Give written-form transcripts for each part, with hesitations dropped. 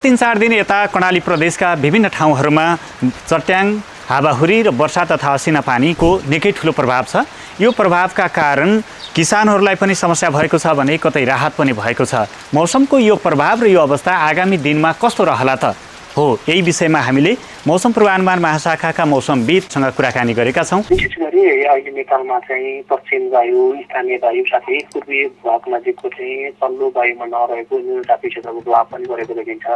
3-4 दिन यता कर्णाली प्रदेशका विभिन्न ठाउँहरूमा चट्याङ, हावाहुरी र वर्षा तथा असिना पानीको निकै ठुलो प्रभाव छ। यो प्रभावका कारण किसानहरूलाई पनि समस्या भएको छ भने कतै राहत पनि भएको छ। मौसमको यो प्रभाव र यो अवस्था आगामी दिनमा कस्तो रहला त हो, यही विषयमा हामीले मौसम पूर्वानुमान महाशाखाका मौसमविदसँग कुराकानी गरेका छौँ। विशेष गरी अहिले नेपालमा चाहिँ पश्चिम वायु, स्थानीय वायु साथै पूर्वी भाग नजिकको चाहिँ तल्लो वायुमा नरहेको न्यूनचापी क्षेत्रको प्रभाव पनि गरेको देखिन्छ।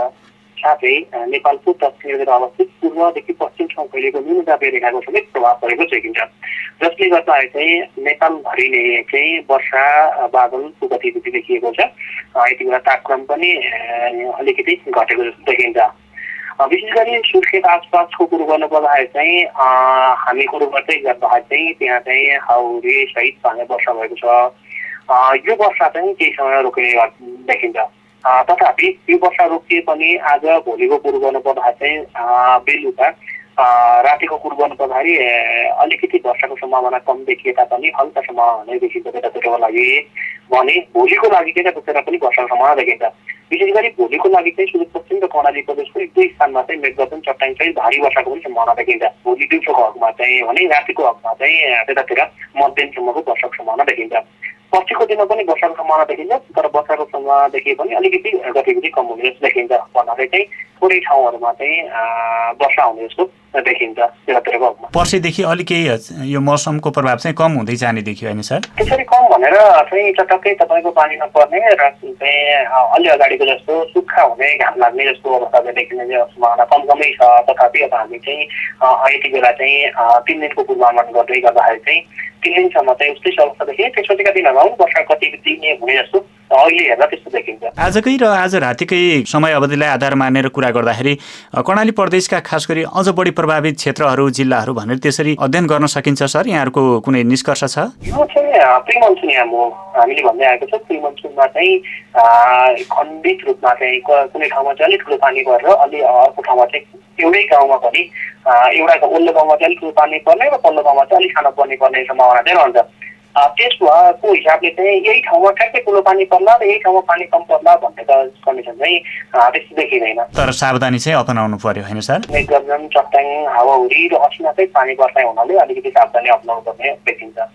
साथै नेपालको दक्षिणतिर अवस्थित पूर्वदेखि पश्चिमसम्म फैलिएको न्यूनचापी रेखाको समेत प्रभाव परेको देखिन्छ, जसले गर्दा चाहिँ नेपालभरि नै चाहिँ वर्षा बादलको गतिविधि देखिएको छ। यति बेला तापक्रम पनि अलिकति घटेको जस्तो देखिन्छ। विशेष गरी सुर्खेत आसपासको कुरो गर्नु पर्दाखेरि चाहिँ हामी कुरो गर्दै गर्दाखेरि चाहिँ त्यहाँ चाहिँ हाउरी सहित भाँगे वर्षा भएको छ। यो वर्षा चाहिँ केही समय रोकिने देखिन्छ, तथापि यो वर्षा रोकिए पनि आज भोलिको कुरो गर्नु पर्दाखेरि चाहिँ बेलुका रातिको कुरो गर्नु पर्दाखेरि अलिकति वर्षाको सम्भावना कम देखिए तापनि हल्का सम्भावना नै देखिन्छ त्यतातिरको लागि। भने भोलिको लागि त्यतातिर पनि वर्षाको सम्भावना देखिन्छ। विशेष गरी भोलिको लागि चाहिँ सुदूरपश्चिम र कर्णाली प्रदेशको एक दुई स्थानमा चाहिँ मेघगर्जन चट्याङ सहित भारी वर्षाको पनि सम्भावना देखिन्छ। भोलि दिउँसोको हकमा चाहिँ भने रातिको हकमा चाहिँ त्यतातिर मध्यमसम्मको वर्षाको सम्भावना देखिन्छ। पर्सिको दिनमा पनि वर्षाको सम्भावना देखिन्छ, तर वर्षाको सम्भावना देखिए पनि अलिकति गतिविधि कम हुने जस्तो देखिन्छ। भन्नाले चाहिँ थोरै ठाउँहरूमा चाहिँ वर्षा हुने जस्तो देखिन्छ त्यतातिरको हकमा। पर्सिदेखि अलिकति यो मौसमको प्रभाव चाहिँ कम हुँदै जाने देखियो होइन सर? त्यसरी कम भनेर चाहिँ चटक्कै तपाईँको पानी नपर्ने र चाहिँ अलि अगाडिको जस्तो सुक्खा हुने, घाम लाग्ने जस्तो अवस्था देखिने सम्भावना कमै छ। तथापि अब हामी चाहिँ यति बेला चाहिँ 3 दिनको पूर्वानुमान गर्दै गर्दाखेरि चाहिँ 3 दिनसम्म चाहिँ उस्तै अवस्था देखिए। त्यसपछिका दिनहरूमा पनि वर्षा गतिविधि हुने जस्तो अहिले हेर्दा त्यस्तो देखिन्छ। आजकै र आज रातिकै समय अवधिलाई आधार मानेर कुरा गर्दाखेरि कर्णाली प्रदेशका खास गरी अझ बढी प्रभावित क्षेत्रहरू, जिल्लाहरू भनेर त्यसरी अध्ययन गर्न सकिन्छ सर? यहाँहरूको कुनै निष्कर्ष छ? यो चाहिँ प्री मनसुन याम हो, हामीले भन्दै आएको छ। प्री मनसुनमा चाहिँ खण्डित रूपमा चाहिँ कुनै ठाउँमा चाहिँ अलिक ठुलो पानी गरेर अलि अर्को ठाउँमा चाहिँ एउटै गाउँमा पनि एउटा ओल्लो गाउँमा चाहिँ अलिक ठुलो पानी पर्ने र पल्लो गाउँमा चाहिँ अलिक सानो पानी पर्ने सम्भावना चाहिँ रहन्छ। त्यसको हिसाबले चाहिँ यही ठाउँमा ठ्याक्कै ठुलो पानी पर्ला र यही ठाउँमा पानी कम पर्ला भन्ने त कन्डिसन चाहिँ त्यस्तो देखिँदैन। तर सावधानी चाहिँ अपनाउनु पर्यो होइन सर? मेघगर्जन, चट्याङ, हावाहुरी र असिना चाहिँ पानी पर्ने हुनाले अलिकति सावधानी अपनाउनु पर्ने देखिन्छ।